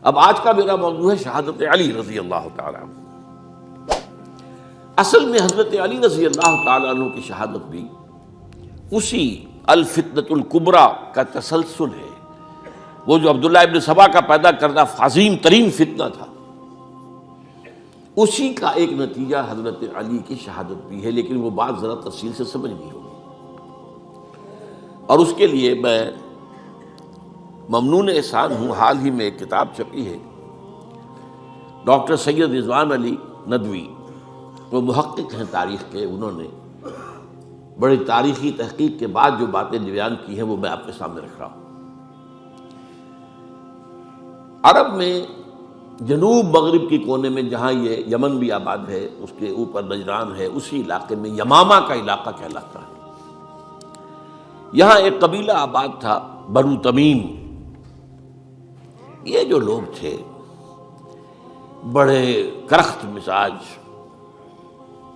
اب آج کا میرا موضوع ہے شہادت علی رضی اللہ تعالیٰ عنہ۔ اصل میں حضرت علی رضی اللہ تعالیٰ عنہ کی شہادت بھی اسی الفتنۃ الکبریٰ کا تسلسل ہے۔ وہ جو عبداللہ ابن سبا کا پیدا کردہ عظیم ترین فتنہ تھا، اسی کا ایک نتیجہ حضرت علی کی شہادت بھی ہے، لیکن وہ بات ذرا تفصیل سے سمجھنی ہوگی۔ اور اس کے لیے میں ممنون احسان ہوں، حال ہی میں ایک کتاب چھپی ہے، ڈاکٹر سید رضوان علی ندوی، وہ محقق ہیں تاریخ کے، انہوں نے بڑی تاریخی تحقیق کے بعد جو باتیں بیان کی ہیں وہ میں آپ کے سامنے رکھ رہا ہوں۔ عرب میں جنوب مغرب کی کونے میں جہاں یہ یمن بھی آباد ہے، اس کے اوپر نجران ہے، اسی علاقے میں یمامہ کا علاقہ کہلاتا ہے۔ یہاں ایک قبیلہ آباد تھا، بنو تمیم۔ یہ جو لوگ تھے بڑے کرخت مزاج،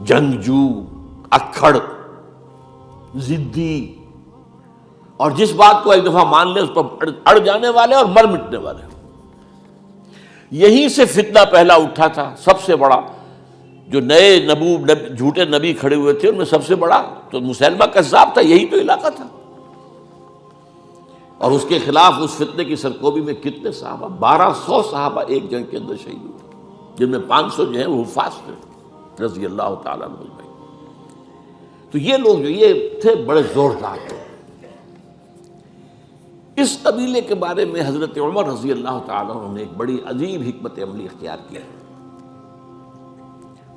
جنگجو، اکھڑ، ضدی، اور جس بات کو ایک دفعہ مان لیں اس پر اڑ جانے والے اور مر مٹنے والے۔ یہیں سے فتنہ پہلا اٹھا تھا۔ سب سے بڑا جو نئے جھوٹے نبی کھڑے ہوئے تھے ان میں سب سے بڑا تو مسیلمہ کذاب تھا، یہی تو علاقہ تھا۔ اور اس کے خلاف اس فتنے کی سرکوبی میں کتنے صحابہ، 1200 صحابہ ایک جنگ کے اندر شہید ہوئے، جن میں 500 جو ہیں وہ حفاظ تھے رضی اللہ تعالیٰ عنہ۔ تو یہ لوگ جو یہ تھے بڑے زوردار تھے۔ اس قبیلے کے بارے میں حضرت عمر رضی اللہ تعالیٰ عنہ نے ایک بڑی عجیب حکمت عملی اختیار کی۔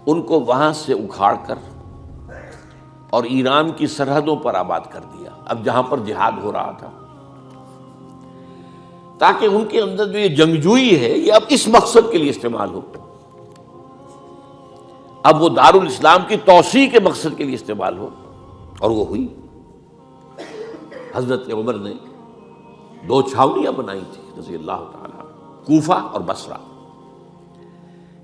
ان کو وہاں سے اکھاڑ کر اور ایران کی سرحدوں پر آباد کر دیا، اب جہاں پر جہاد ہو رہا تھا، تاکہ ان کے اندر جو یہ جنگجوئی ہے یہ اب اس مقصد کے لیے استعمال ہو، اب وہ دارالاسلام کی توسیع کے مقصد کے لیے استعمال ہو، اور وہ ہوئی۔ حضرت عمر نے 2 چھاؤنیاں بنائی تھی رضی اللہ تعالیٰ، کوفہ اور بصرہ،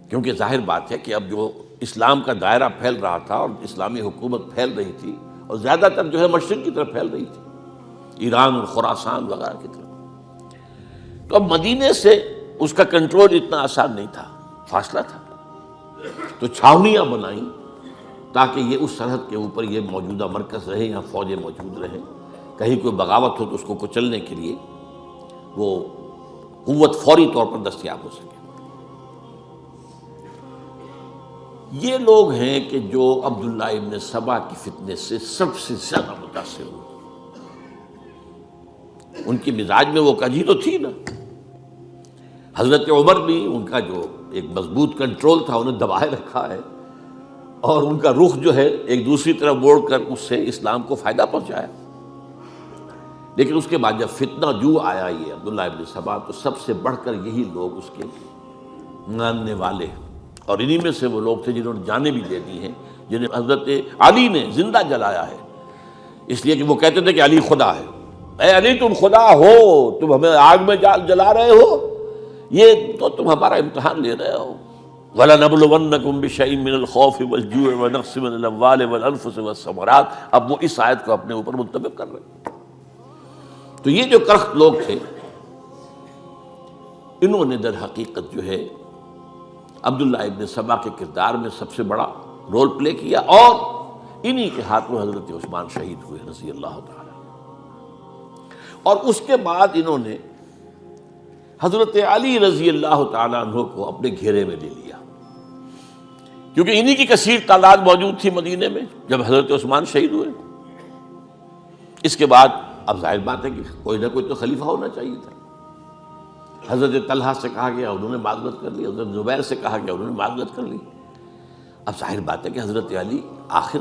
کیونکہ ظاہر بات ہے کہ اب جو اسلام کا دائرہ پھیل رہا تھا اور اسلامی حکومت پھیل رہی تھی، اور زیادہ تر جو ہے مشرق کی طرف پھیل رہی تھی، ایران اور خراسان وغیرہ کی طرف، تو اب مدینے سے اس کا کنٹرول اتنا آسان نہیں تھا، فاصلہ تھا، تو چھاؤنیاں بنائیں تاکہ یہ اس سرحد کے اوپر یہ موجودہ مرکز رہے، یہاں فوجیں موجود رہیں، کہیں کوئی بغاوت ہو تو اس کو کچلنے کے لیے وہ قوت فوری طور پر دستیاب ہو سکے۔ یہ لوگ ہیں کہ جو عبداللہ ابن سبا کی فتنے سے سب سے زیادہ متاثر ہوئے۔ ان کی مزاج میں وہ کجی تو تھی نا۔ حضرت عمر بھی ان کا جو ایک مضبوط کنٹرول تھا انہیں دبائے رکھا ہے، اور ان کا رخ جو ہے ایک دوسری طرف موڑ کر اس سے اسلام کو فائدہ پہنچایا۔ لیکن اس کے بعد جب فتنہ جو آیا یہ عبداللہ ابن سبا، تو سب سے بڑھ کر یہی لوگ اس کے ماننے والے، اور انہی میں سے وہ لوگ تھے جنہوں نے جانیں بھی دے دی ہیں، جنہیں حضرت علی نے زندہ جلایا ہے، اس لیے کہ وہ کہتے تھے کہ علی خدا ہے۔ اے علی تم خدا ہو، تم ہمیں آگ میں جلا رہے ہو، یہ تو تم ہمارا امتحان لے رہے ہو۔ وَلَنَبْلُوَنَّكُمْ بِشَيْءٍ مِّنَ الْخَوْفِ وَالْجُوعِ وَنَقْصٍ مِّنَ الْأَمْوَالِ وَالْأَنفُسِ وَالثَّمَرَاتِ۔ اب وہ اس آیت کو اپنے اوپر منطبق کر رہے ہیں۔ تو یہ جو کرخت لوگ تھے، انہوں نے در حقیقت جو ہے عبداللہ ابن سبا کے کردار میں سب سے بڑا رول پلے کیا، اور انہی کے ہاتھوں حضرت عثمان شہید ہوئے رضی اللہ تعالیٰ۔ اور اس کے بعد انہوں نے حضرت علی رضی اللہ تعالیٰ عنہ کو اپنے گھیرے میں لے لیا، کیونکہ انہی کی کثیر تعداد موجود تھی مدینے میں جب حضرت عثمان شہید ہوئے۔ اس کے بعد اب ظاہر بات ہے کہ کوئی نہ کوئی تو خلیفہ ہونا چاہیے تھا۔ حضرت طلحہ سے کہا گیا، انہوں نے معذرت کر لی، حضرت زبیر سے کہا گیا، انہوں نے معذرت کر لی۔ اب ظاہر بات ہے کہ حضرت علی آخر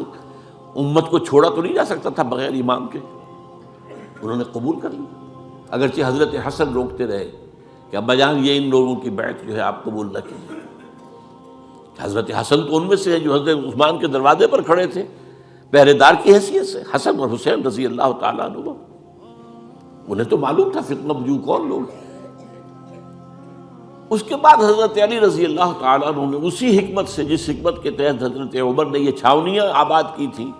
امت کو چھوڑا تو نہیں جا سکتا تھا بغیر امام کے، انہوں نے قبول کر لی، اگرچہ حضرت حسن روکتے رہے کہ ابا جان یہ ان لوگوں کی بیعت جو ہے آپ قبول نہ کیجیے۔ حضرت حسن تو ان میں سے ہیں جو حضرت عثمان کے دروازے پر کھڑے تھے پہرے دار کی حیثیت سے، حسن اور حسین رضی اللہ تعالیٰ عنہ، انہیں تو معلوم تھا فتنہ جو کون لوگ ہیں۔ اس کے بعد حضرت علی رضی اللہ تعالیٰ عنہ نے اسی حکمت سے، جس حکمت کے تحت حضرت عمر نے یہ چھاونیاں آباد کی تھی،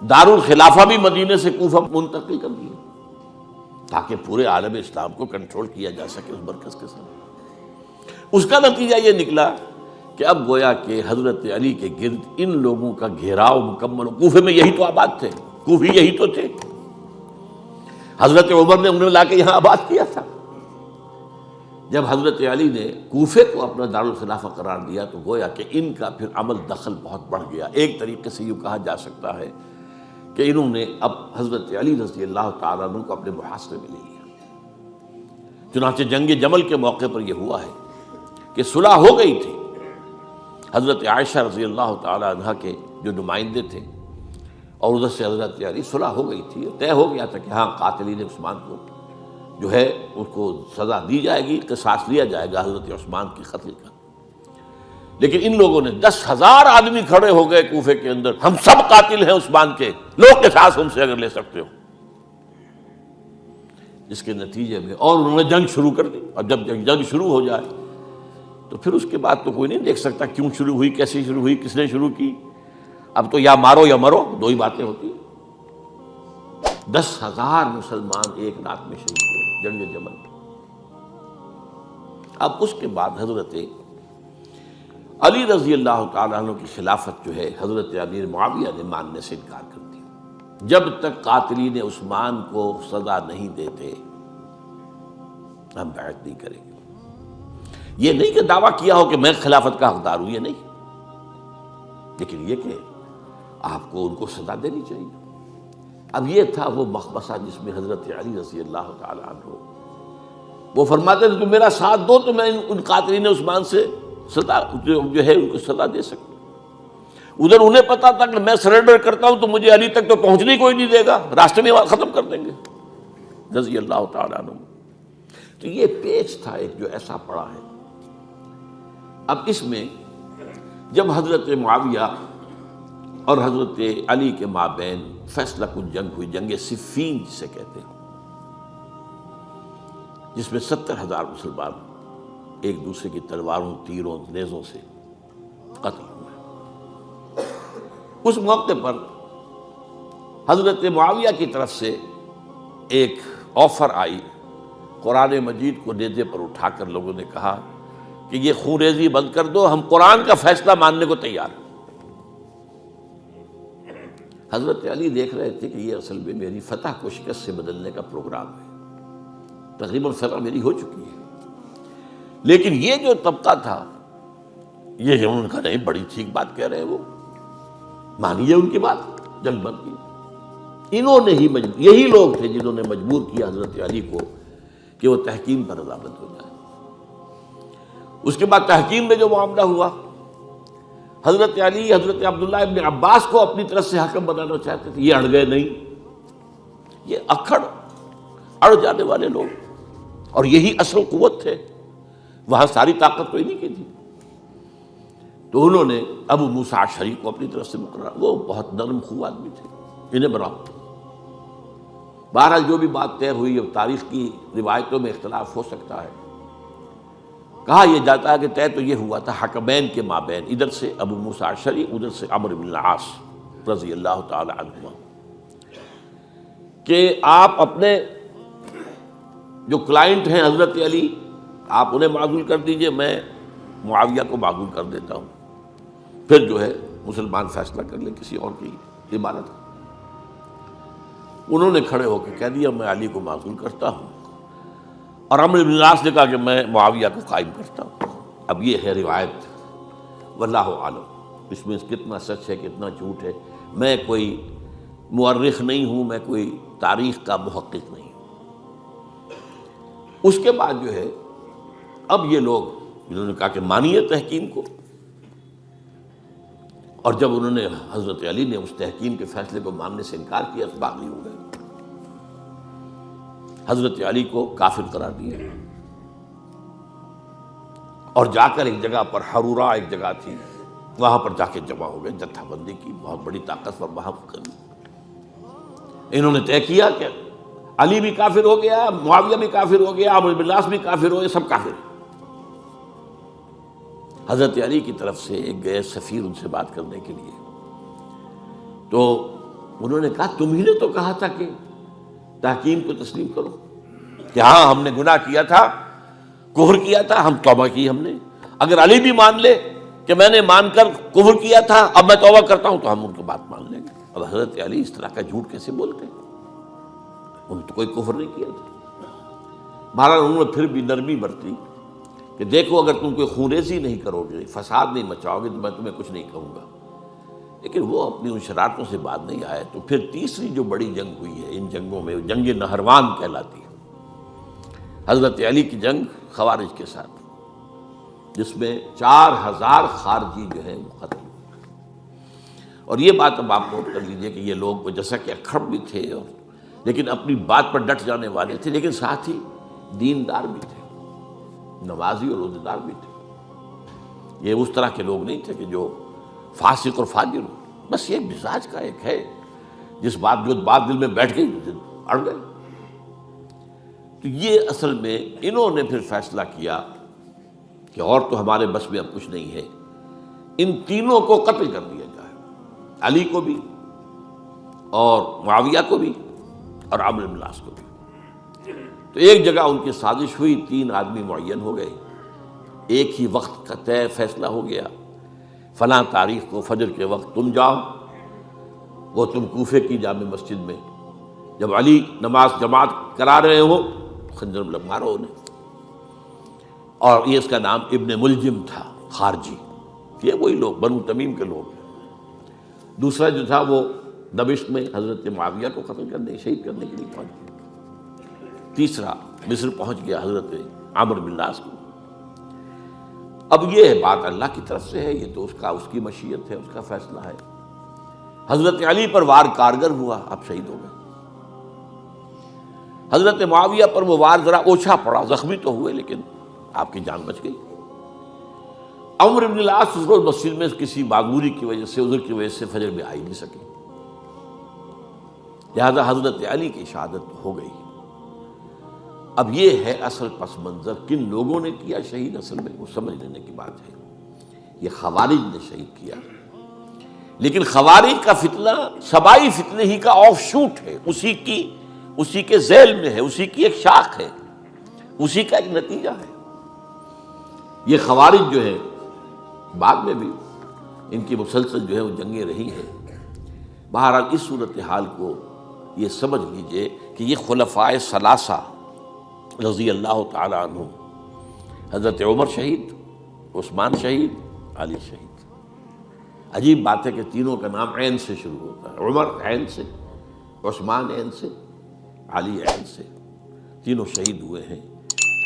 دارالخلافہ بھی مدینے سے کوفہ منتقل کر دیا، تاکہ پورے عالم اسلام کو کنٹرول کیا جا سکے اس مرکز کے ساتھ۔ اس کا نتیجہ یہ نکلا کہ اب گویا کہ حضرت علی کے گرد ان لوگوں کا گھیراؤ مکمل ہو۔ کوفے میں یہی تو آباد تھے، کوفی یہی تو تھے، حضرت عمر نے انہیں لا کے یہاں آباد کیا تھا۔ جب حضرت علی نے کوفے کو اپنا دارالخلافہ قرار دیا تو گویا کہ ان کا پھر عمل دخل بہت بڑھ گیا۔ ایک طریقے سے یہ کہا جا سکتا ہے کہ انہوں نے اب حضرت علی رضی اللہ تعالیٰ عنہ کو اپنے محاصرے میں لے لیا۔ چنانچہ جنگ جمل کے موقع پر یہ ہوا ہے کہ صلح ہو گئی تھی، حضرت عائشہ رضی اللہ تعالیٰ عنہ کے جو نمائندے تھے اور ادھر سے حضرت علی، صلح ہو گئی تھی، طے ہو گیا تھا کہ ہاں قاتلین عثمان کو جو ہے اس کو سزا دی جائے گی، قصاص لیا جائے گا حضرت عثمان کے قتل کا۔ لیکن ان لوگوں نے 10,000 آدمی کھڑے ہو گئے کوفے کے اندر، ہم سب قاتل ہیں عثمان کے، لوگ قصاص ہم سے اگر لے سکتے ہو، جس کے نتیجے میں اور انہوں نے جنگ شروع کر دی۔ اور جب جنگ شروع ہو جائے تو پھر اس کے بعد تو کوئی نہیں دیکھ سکتا کیوں شروع ہوئی، کیسے شروع ہوئی، کس نے شروع کی۔ اب تو یا مارو یا مرو، دو ہی باتیں ہوتی۔ 10,000 مسلمان ایک رات میں شہید ہوئے جنگ جمل۔ اب اس کے بعد حضرت علی رضی اللہ تعالیٰ عنہ کی خلافت جو ہے حضرت امیر معاویہ نے ماننے سے انکار کر دیا۔ جب تک قاتلین عثمان کو سزا نہیں دیتے ہم بیعت نہیں کریں گے۔ یہ نہیں کہ دعویٰ کیا ہو کہ میں خلافت کا حقدار ہوں، یہ نہیں، لیکن یہ کہ آپ کو ان کو سزا دینی چاہیے۔ اب یہ تھا وہ مخمصہ جس میں حضرت علی رضی اللہ تعالیٰ عنہ وہ فرماتے تھے تم میرا ساتھ دو تو میں ان قاتلین عثمان سے سزا جو ہے ان کو سزا دے سکوں۔ ادھر انہیں پتا تھا کہ میں سرنڈر کرتا ہوں تو مجھے علی تک تو پہنچنے کوئی نہیں دے گا، راستے میں ختم کر دیں گے رضی اللہ تعالیٰ عنہ۔ تو یہ پیچ تھا ایک جو ایسا پڑا ہے۔ اب اس میں جب حضرت معاویہ اور حضرت علی کے مابین فیصلہ کن جنگ ہوئی، جنگ صفین جسے کہتے ہیں، جس میں 70,000 مسلمان ایک دوسرے کی تلواروں، تیروں، نیزوں سے قتل ہوئے۔ اس موقع پر حضرت معاویہ کی طرف سے ایک آفر آئی، قرآن مجید کو نیزے پر اٹھا کر لوگوں نے کہا کہ یہ خونریزی بند کر دو، ہم قرآن کا فیصلہ ماننے کو تیار ہیں۔ حضرت علی دیکھ رہے تھے کہ یہ اصل میں میری فتح کو شکست سے بدلنے کا پروگرام ہے، تقریباً فتح میری ہو چکی ہے، لیکن یہ جو طبقہ تھا یہ انہوں نے کہا نہیں بڑی ٹھیک بات کہہ رہے ہیں، وہ مانیے ان کی بات، جنگ بند کی۔ انہوں نے ہی یہی لوگ تھے جنہوں نے مجبور کیا حضرت علی کو کہ وہ تحکیم پر رضامند ہو جائے۔ اس کے بعد تحکیم میں جو معاملہ ہوا، حضرت علی حضرت عبداللہ ابن عباس کو اپنی طرف سے حکم بنانا چاہتے تھے، یہ اڑ گئے نہیں۔ یہ اڑ جانے والے لوگ، اور یہی اصل قوت تھے، وہاں ساری طاقت تو انہی کی تھی۔ تو انہوں نے ابو موسیٰ اشعری کو اپنی طرف سے مقرر، وہ بہت نرم خو آدمی تھے، انہیں بنا۔ بہرحال جو بھی بات طے ہوئی، اب تاریخ کی روایتوں میں اختلاف ہو سکتا ہے، کہا یہ جاتا ہے کہ طے تو یہ ہوا تھا حکمین کے مابین، ادھر سے ابو موسیٰ اشعری، ادھر سے عمرو بن العاص رضی اللہ تعالی عنہما، کہ آپ اپنے جو کلائنٹ ہیں حضرت علی آپ انہیں معزول کر دیجئے، میں معاویہ کو معزول کر دیتا ہوں، پھر جو ہے مسلمان فیصلہ کر لیں کسی اور کی عبادت۔ انہوں نے کھڑے ہو کے کہہ دیا میں علی کو معزول کرتا ہوں، اور عمرو بن العاص نے کہا کہ میں معاویہ کو قائم کرتا ہوں۔ اب یہ ہے روایت، واللہ عالم اس میں کتنا سچ ہے کتنا جھوٹ ہے، میں کوئی مورخ نہیں ہوں، میں کوئی تاریخ کا محقق نہیں ہوں۔ اس کے بعد جو ہے اب یہ لوگ جنہوں نے کہا کہ مانیے تحکیم کو، اور جب انہوں نے حضرت علی نے اس تحکیم کے فیصلے کو ماننے سے انکار کیا تو باغی ہو گئے، حضرت علی کو کافر قرار دیا، اور جا کر ایک جگہ پر حرورہ ایک جگہ تھی وہاں پر جا کے جمع ہو گئے، جتھا بندی کی بہت بڑی طاقت پر وہاں کری۔ انہوں نے طے کیا کہ علی بھی کافر ہو گیا، معاویہ بھی کافر ہو گیا، عمرو بن العاص بھی کافر ہو گئے، سب کافر ہیں۔ حضرت علی کی طرف سے ایک گئے سفیر ان سے بات کرنے کے لیے، تو انہوں نے کہا تم ہی نے تو کہا تھا کہ تحکیم کو تسلیم کرو، کہ ہاں ہم نے گناہ کیا تھا، کفر کیا تھا، ہم توبہ کی ہم نے. اگر علی بھی مان لے کہ میں نے مان کر کفر کیا تھا، اب میں توبہ کرتا ہوں، تو ہم ان کی بات مان لیں گے. اب حضرت علی اس طرح کا جھوٹ کیسے بولتے ہیں؟ انہوں نے تو کوئی کفر نہیں کیا تھا. بہرحال انہوں نے پھر بھی نرمی برتی کہ دیکھو اگر تم کوئی خونریزی نہیں کرو گے، فساد نہیں مچاؤ گے، تو میں تمہیں کچھ نہیں کہوں گا. لیکن وہ اپنی ان شرارتوں سے بعد نہیں آئے. تو پھر تیسری جو بڑی جنگ ہوئی ہے ان جنگوں میں، جنگ نہروان کہلاتی ہے، حضرت علی کی جنگ خوارج کے ساتھ، جس میں 4000 خارجی جو ہیں وہ قتل ہوئے. اور یہ بات اب آپ نوٹ کر لیجئے کہ یہ لوگ جیسا کہ اکھڑ بھی تھے اور لیکن اپنی بات پر ڈٹ جانے والے تھے، لیکن ساتھ ہی دیندار بھی تھے، نمازی اور روزہ دار بھی تھے. یہ اس طرح کے لوگ نہیں تھے کہ جو فاسق اور فاجر ہو. بس یہ مزاج کا ایک ہے، جو بات دل میں بیٹھ گئی اڑ گئے. تو یہ اصل میں انہوں نے پھر فیصلہ کیا کہ اور تو ہمارے بس میں اب کچھ نہیں ہے، ان تینوں کو قتل کر دیا جائے، علی کو بھی اور معاویہ کو بھی اور عمرو بن العاص کو بھی. تو ایک جگہ ان کی سازش ہوئی، 3 آدمی معین ہو گئے، ایک ہی وقت کا طے فیصلہ ہو گیا، فلاں تاریخ کو فجر کے وقت تم جاؤ، وہ تم کوفے کی جامع مسجد میں، جب علی نماز جماعت کرا رہے ہو خنجر مارو انہیں. اور یہ اس کا نام ابن ملجم تھا، خارجی، یہ وہی لوگ بنو تمیم کے لوگ. دوسرا جو تھا وہ دمشق میں حضرت معاویہ کو قتل کرنے، شہید کرنے کے لیے پہنچ گیا. تیسرا مصر پہنچ گیا حضرت عمرو بن العاص کو. اب یہ بات اللہ کی طرف سے ہے، یہ تو اس کی مشیت ہے، اس کا فیصلہ ہے. حضرت علی پر وار کارگر ہوا، آپ شہید ہو گئے. حضرت معاویہ پر وہ وار ذرا اوچھا پڑا، زخمی تو ہوئے لیکن آپ کی جان بچ گئی. عمرو بن العاص اس روز مسجد میں کسی معذوری کی وجہ سے، عذر کی وجہ سے فجر میں آ ہی نہیں سکے، لہذا حضرت علی کی شہادت ہو گئی. اب یہ ہے اصل پس منظر، کن لوگوں نے کیا شہید، اصل میں وہ سمجھ لینے کی بات ہے. یہ خوارج نے شہید کیا، لیکن خوارج کا فتنہ سبائی فتنے ہی کا آف شوٹ ہے، اسی کے ذیل میں ہے، اسی کی ایک شاخ ہے، اسی کا ایک نتیجہ ہے. یہ خوارج جو ہے بعد میں بھی ان کی مسلسل جو ہے وہ جنگیں رہی ہیں. بہرحال اس صورتحال کو یہ سمجھ لیجئے کہ یہ خلفائے ثلاثہ رضی اللہ تعالی عنہ، حضرت عمر شہید، عثمان شہید، علی شہید. عجیب بات ہے کہ تینوں کا نام عین سے شروع ہوتا ہے، عمر عین سے، عثمان عین سے، علی عین سے. تینوں شہید ہوئے ہیں،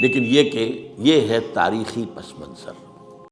لیکن یہ کہ یہ ہے تاریخی پس منظر.